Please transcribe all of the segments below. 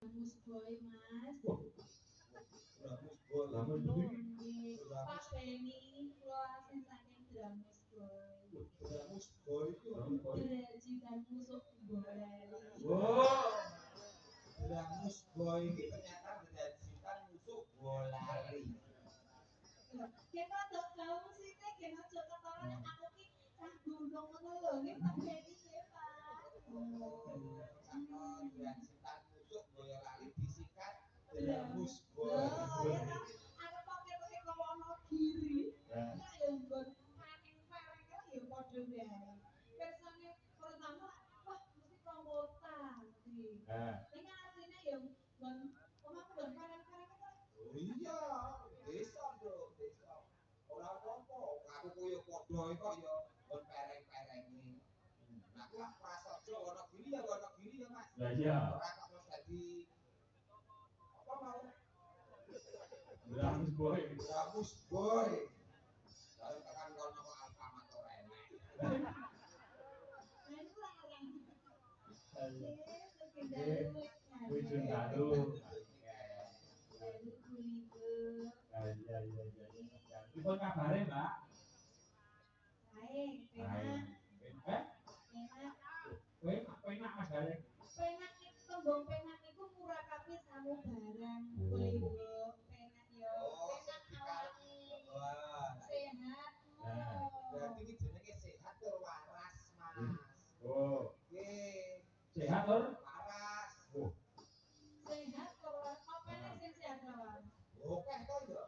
Bagus boy mas. Dramus boy. Lamun Nggih, Pak Beni kula asing saking Dramus boy. Dramus boy itu. Derajitan musuh bola. Wow. Dramus boy ini ternyata menyajikan musuh bola lari. Kita dok gawe musiknya kena aja ketoran aku ki cah gunung ngono lho nggih Pak Beni nggih Pak. Sama menyajikan musuh bola lari disikat Dramus Dramus boy. Ada pakai kono kiri. Ya. Nek yo nggon paring-paring ya padha wae. Persane pertama wah mesti kompotan iki. Eh. Ning asline yo nggon omahku nggon paring-paring kok. Oh iya, desa bro, desa. Ora apa-apa, aku koyo padha kok ya kon pereng-perengi. Nah, aku lah prasaja Wonogiri ya Wonogiri ya Mas. Lah iya. Ora kok terus dadi apa mau? Dramus boy. Dramus boy. Lalu tekan kono kok Alfamart ora enak. Nah itu larang. Ayo. Wujud baru. Baru kuliku. Iya. Dipun kabare, Mbak. Baik, Enak. enak. Enak Mas Gale. Penak itu tembung penak itu murah kabeh samu barang. Kuliku penak yo. Penak awake. Wah, Sehat. berarti ini jenenge sehat tur waras, Mas. Oh, Nggih. sehat tur Waras. oh, Sehat kalau apa nek sing sehat lawan. Oke to ya.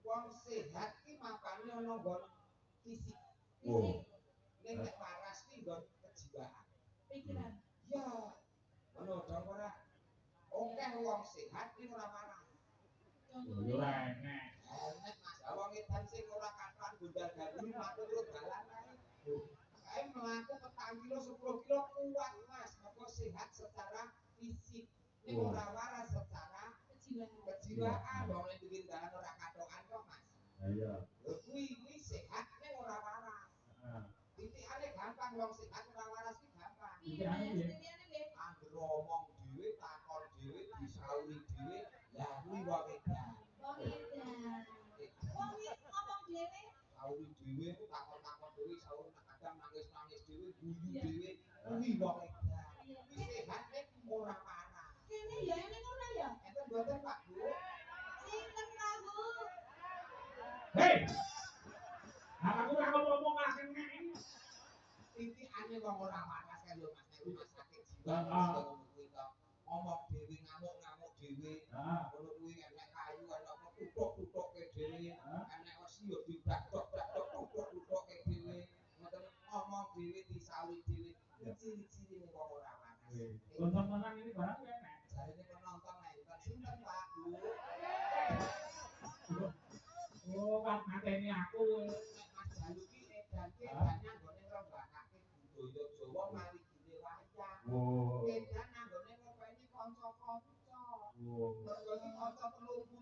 Wong sehat ki makane ana nggon fisik. oh. Ning nek waras ki nggon kejiwaan. Pikiran. Ya. Ngono dong ora. Oke wong sehat ki ora waras. Contohnya Ora enak. Enek Mas, wong edan sing ora kathah gondal-gandul mlaku terus dalan kae. Kae mlaku petang kilo 10 kilo kuat Mas, mergo sehat secara fisik. Ning ora waras secara kejiwaan. Wong ning pinggir dalan ora katokan kok Mas. Iya. Lho kuwi sehat ning ora waras. Heeh. Titikane gampang wong sehat ora waras ki gampang. Titikane piye? Angger ngomong dhewe, takon dhewe, disauri dhewe, lah kuwi wong edan. Wong edan. Wong ngomong dhewe. Sauri dhewe ku takon-takon dhewe, sauri kadang nangis-nangis dhewe, guyu dhewe, kuwi wong edan. Kuwi sehat nek ora parah. Kene ya ning ora ya. Enten mboten Pak Bu? Sinten Pak Bu? Hei. Aku ora ngomong akan nek. Titikane wong ora waras kae lho Mas, nek rumah sakit jiwa ngono kuwi to. Ngomong dhewe, ngamuk-ngamuk dhewe. Heeh. Ngono kuwi enek kayu, enek apa tutuk-tutuke dhewe. Enek wesi yo didak-dok-dak-dok tutuk-tutuke dhewe. Ngoten ngomong dhewe disawi dhewe. Kuwi ciri-cirine wong ora waras. Tonton-tontonan ini barang enak. Jarine penonton nenten sinten Pak Bu? Oh, kan mateni aku. Nek Mas Jalu ki edan nanggone ngrembakake budaya Jawa marigine wayang. Oh. Edan nanggone ngopeni kanca-kanca. Oh. Mergo iki kanca telungku